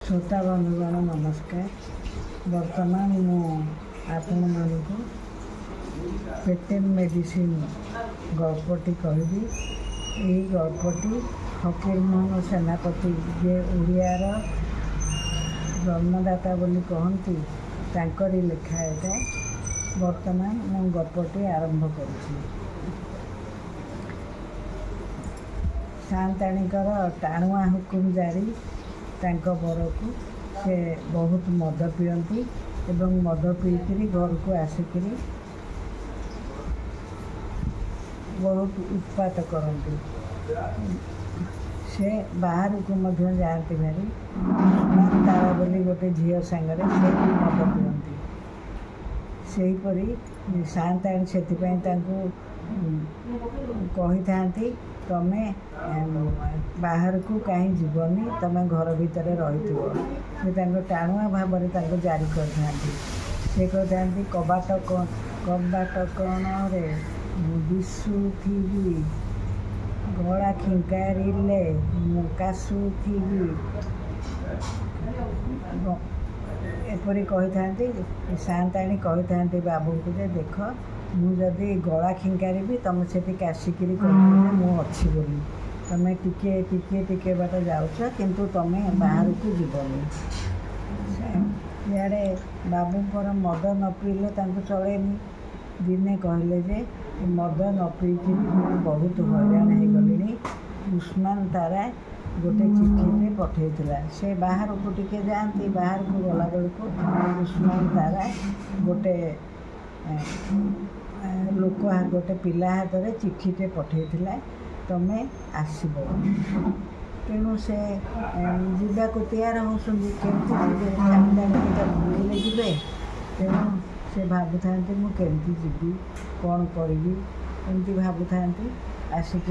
श्रोता बंधुगण नमस्कार। बर्तमान मु आपण मानक पेटेन मेडिसिन गल्पटी कहबी। यही गल्पटी फकीरमोहन सेनापति जे ओडियार जन्मदाता बोली कहती तांकरी लेखा एटा। बर्तमान मु गल्पटी आरंभ करुछि। सान्ताणीकर टाणुआ हुकुम जारी तांको बरकू से बहुत मद पियंती एवं मद पीकरी घर को आसिकरी बहुत उत्पात करती। से बाहर को मध्य जाती भारी तारा बोली गोटे झील सांगे से भी मद पियंती। सेहीपरी सान्ताणी से कही था तमे बाहर को कहीं जीवनी तमे घर भितर रही से टाणुआ भाव जारी करते कबाट कण रे दिशुथी गला खिंकारिले मुकाशुथी एपरी कही था। सान्ताणी कही था बाबू को जे देख मुझे गला खिंकारी तुम से आसिकी मु अच्छी बोली तुम टिके टिके टिके बाट जाऊच किंतु तुम्हें बाहर को जीवनी। इे बाबूर मद न पीले चलेनी। दिने कहले जे मद न पीकि बहुत हैरान हो गली। उस्मान तारा गोटे चिठी पठेला से बाहर को टिके जाती। बाहर को गला बेलू उस्मान तारा गोटे लोक गोटे पिला हाथ में चिठीटे पठेला तमें आसब। तेणु से जावाक तैयार होती भूलिले जी। तेणु से भावुता मुझे जी कौन करी एमती भावुता आसिक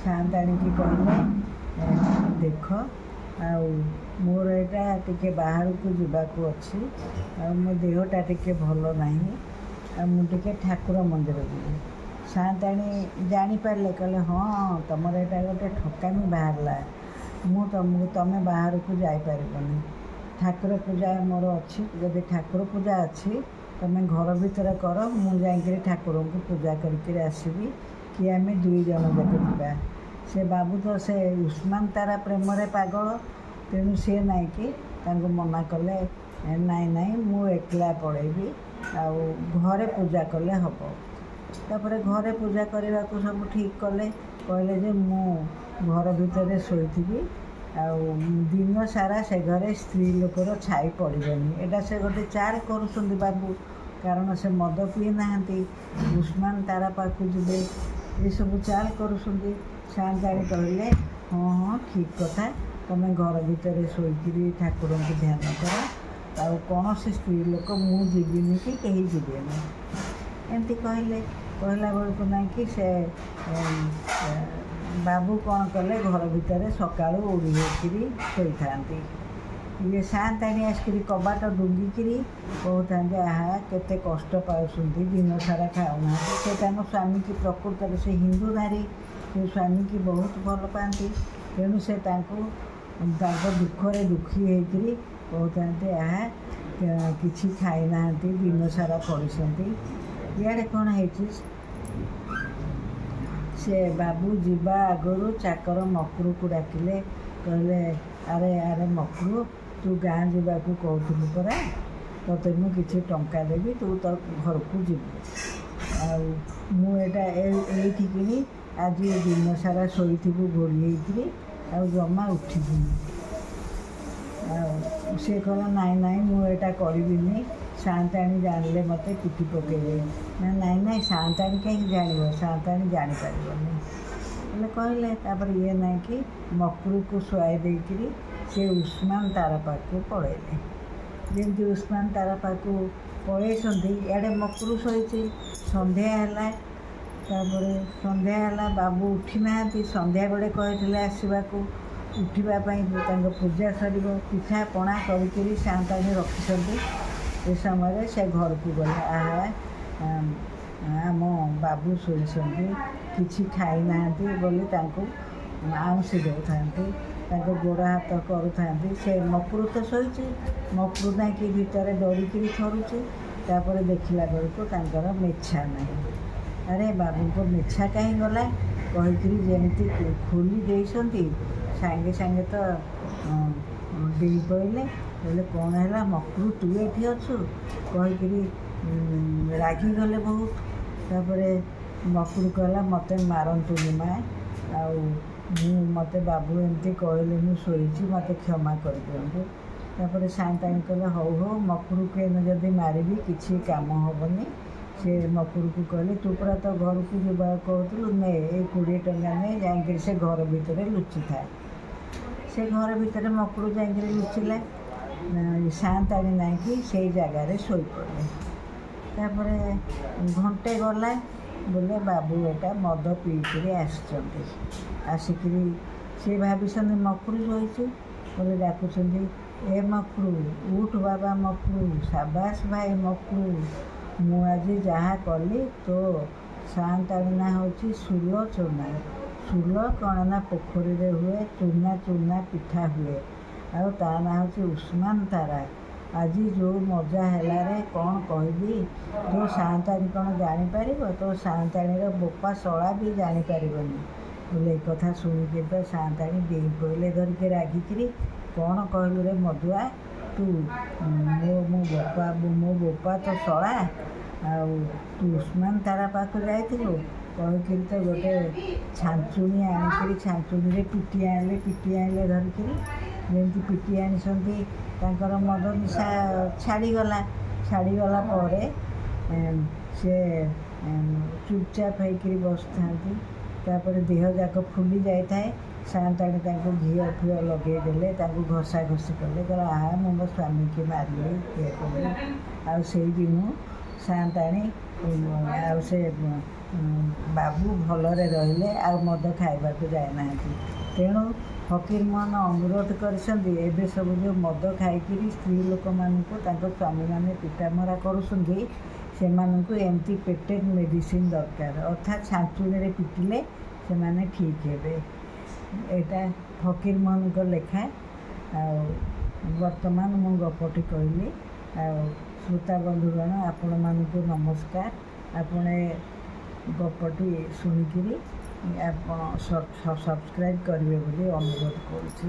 सान्ताणी की कहले देख मोर एटा टिके बाहर को जावाक अच्छी मो देहटा टिके भल नहीं मुझे ठाकुर मंदिर जी। सान्ताणी जापारे कहले हाँ तुम यहाँ गोटे ठकामी बाहर मु तुमको तुम बाहर को जापर ठाकुर पूजा मोर अच्छी जदि ठाकुर पूजा अच्छी तुम घर भीतर कर मुझे ठाकुर को पूजा करके आसबि कि आम दुई जन जाक जा। से बाबू तो से उस्मान तारा प्रेम पागल। तेणु सी नाई कि मना कले नाई नाई मु एकला पड़ेबी घरे पूजा कले हम। तापर घरे पूजा करने को सब ठीक कले कहले जे मु घर भितर शोथी दिन सारा से घरे स्त्री लोकर छाई पड़नी। एटा से गोटे चाल कर बाबू कारण से मद पी ना उस्मान तारा पाक जी ये सब चाल कर। सान्ताणी कहले हाँ हाँ ठीक कथा तुम घर भितर शोकरी ठाकुर को ध्यान कर आ कौन से स्त्री लोक मुझे कि कहीं जीवेनि एमती कहले। कहला बेलू ना कि से बाबू कौन कले घर भितर सका उड़ी होकर शोई था। ये सान्ताणी आसिक कबाट डुंगिकी कहते आहा केते कष्ट पाउछंती दिन सारा खाऊना। से स्वामी की प्रकृत से हिंदूधारी से स्वामी की बहुत भल पाती। तेणु से दुखरे दुखी होकर कहते आहा किसी खाई ना दिन सारा पड़ती। इे कौन है से बाबू जीवा आगु चाकर मकरू को डाकिले कहले अरे अरे मकरू तू गाँ जावाक कहूलु परा तोते मु किसी टंका देवी तू तो घर को जीवु मुझे आज दिन सारा शोथु घोड़ी होकर जमा उठिबुनि। सी कह नाई नाई मुझा करी सान्ताणी जानले मत पिटी पकड़े ना नाई नाई सान्ताणी कहीं जान सान्ताणी जापर बोले कहले। ये ना कि मकरू को शुआई देकर से उस्मान तारा पाक पलैले। जमी उस्मान तारा पाक पलैं इे मकरू शोची संध्या है। संध्या है बाबू उठी ना संध्या बेले कहते आसवा उठापी पूजा सर पिठा पणा कर सान्ताणी रखी। ए समय से घर को गले आहा आम बाबू शोई कि खाई ना बोली आउँसी दौरान ତାଙ୍କ ଗୋଡ଼ ହାତ କରୁଥାନ୍ତି। ସେ ମକୁରୁ ତ ଶୋଇଛି, ମକୁରୁ ନାକି ଭିତରେ ଡରିକିରି ଥରୁଛି। ତାପରେ ଦେଖିଲା ବେଳକୁ ତାଙ୍କର ମେଛା ନାହିଁ। ଆରେ ବାବୁଙ୍କ ମେଛା କାହିଁ ଗଲା କହିକିରି ଯେମିତି ଖୋଲି ଦେଇଛନ୍ତି, ସାଙ୍ଗେ ସାଙ୍ଗେ ତ ଡେଇଁ ପଇଲେ। କହିଲେ କ'ଣ ହେଲା ମକୁରୁ, ତୁ ଏଠି ଅଛୁ କହିକିରି ରାଗିଗଲେ ବହୁତ। ତାପରେ ମକୁରୁ କହିଲା, ମୋତେ ମାରନ୍ତୁନି ମା', ଆଉ ମୋତେ ବାବୁ ଏମିତି କହିଲେ, ମୁଁ ଶୋଇଛି, ମୋତେ କ୍ଷମା କରିଦିଅନ୍ତୁ। ତାପରେ ସାଆନ୍ତାଣୀ କହିଲେ, ହଉ ହଉ, ମକୁରୁକୁ ଏଇନେ ଯଦି ମାରିବି କିଛି କାମ ହେବନି। ସେ ମକୁରୁକୁ କହିଲେ, ତୁ ପୁରା ତ ଘରକୁ ଯିବା କହୁଥିଲୁ, ନେ ଏଇ 20 ଟଙ୍କା ନେ, ଯାଇକିରି ସେ ଘର ଭିତରେ ଲୁଚିଥାଏ। ସେ ଘର ଭିତରେ ମକୁରୁ ଯାଇକିରି ଲୁଚିଲା। ସାଆନ୍ତାଣୀ ନାଇକି ସେଇ ଜାଗାରେ ଶୋଇପଡ଼ିଲେ। ତାପରେ ଘଣ୍ଟେ ଗଲା, ବୋଲେ ବାବୁ ଏଟା ମଦ ପିଇକିରି ଆସିଛନ୍ତି। ଆସିକିରି ସେ ଭାବିଛନ୍ତି ମକୁରୁ ଶୋଇଛି ବୋଲେ ଡାକୁଛନ୍ତି, ଏ ମକୁରୁ ଉଠ ବାବା ମକୁରୁ, ସାବାସ ଭାଇ ମକୁରୁ, ମୁଁ ଆଜି ଯାହା କଲି ତୋ ସାଆନ୍ତାଣୀ ନାଁ ହେଉଛି ସୁଲୋଚନା। ସୁଲ କ'ଣ ନା ପୋଖରୀରେ ହୁଏ, ଚୁନା ଚୁନା ପିଠା ହୁଏ, ଆଉ ତା ନାଁ ହେଉଛି ଉଷ୍ମାନ ତାରା। ଆଜି ଯେଉଁ ମଜା ହେଲାରେ କ'ଣ କହିବି, ତୋ ସାଆନ୍ତାଣୀ କ'ଣ ଜାଣିପାରିବ? ତୋ ସାଆନ୍ତାଣୀର ବୋପା ଶଳା ବି ଜାଣିପାରିବନି। ବୋଲେ ଏ କଥା ଶୁଣିକି ତ ସାଆନ୍ତାଣୀ ଡେଇଁ ପଇଲେ ଧରିକି ରାଗିକିରି, କ'ଣ କହିଲୁ ରେ ମଦୁଆ, ତୁ ମୋ ବୋପା ତ ଶଳା, ଆଉ ତୁ ଉଷ୍ମାନ ତାରା ପାଖକୁ ଯାଇଥିଲୁ କହିକିରି ତ ଗୋଟେ ଛାଞ୍ଚୁଣି ଆଣିକିରି ଛାଞ୍ଚୁଣିରେ ପିଟି ଆଣିଲେ ଧରିକିରି। ଯେମିତି ପିଟି ଆଣିଛନ୍ତି, ତାଙ୍କର ମଦ ନିଶା ଛାଡ଼ିଗଲା ପରେ ସେ ଚୁପଚାପ ହେଇକିରି ବସିଥାନ୍ତି। ତାପରେ ଦେହ ଯାକ ଫୁଲି ଯାଇଥାଏ। ସାଆନ୍ତାଣୀ ତାଙ୍କୁ ଘିଅ ଫିଅ ଲଗେଇଦେଲେ, ତାଙ୍କୁ ଘଷା ଘଷି କଲେ, କହିଲେ ଆହା ମୁଁ ମୋ ସ୍ୱାମୀକି ମାରିଲି, ଇଏ କଲି। ଆଉ ସେଇଦିନୁ ସାଆନ୍ତାଣୀ ଆଉ ସେ ବାବୁ ଭଲରେ ରହିଲେ, ଆଉ ମଦ ଖାଇବାକୁ ଯାଇନାହାନ୍ତି। ତେଣୁ ଫକୀରମୋହନ ଅନୁରୋଧ କରିଛନ୍ତି, ଏବେ ସବୁ ଯେଉଁ ମଦ ଖାଇକିରି ସ୍ତ୍ରୀ ଲୋକମାନଙ୍କୁ ତାଙ୍କ ସ୍ୱାମୀମାନେ ପିଟାମରା କରୁଛନ୍ତି, ସେମାନଙ୍କୁ ଏମିତି ପେଟେଣ୍ଟ ମେଡ଼ିସିନ ଦରକାର, ଅର୍ଥାତ୍ ଛାଞ୍ଚୁଣିରେ ପିଟିଲେ ସେମାନେ ଠିକ୍ ହେବେ। ଏଇଟା ଫକୀରମୋହନଙ୍କ ଲେଖା। ଆଉ ବର୍ତ୍ତମାନ ମୁଁ ଗପଟି କହିଲି। ଆଉ ଶ୍ରୋତା ବନ୍ଧୁଗଣ, ଆପଣମାନଙ୍କୁ ନମସ୍କାର। ଆପଣ ଏ ଗପଟି ଶୁଣିକିରି ଆପଣ ସବସ୍କ୍ରାଇବ୍ କରିବେ ବୋଲି ଅନୁରୋଧ କରୁଛି।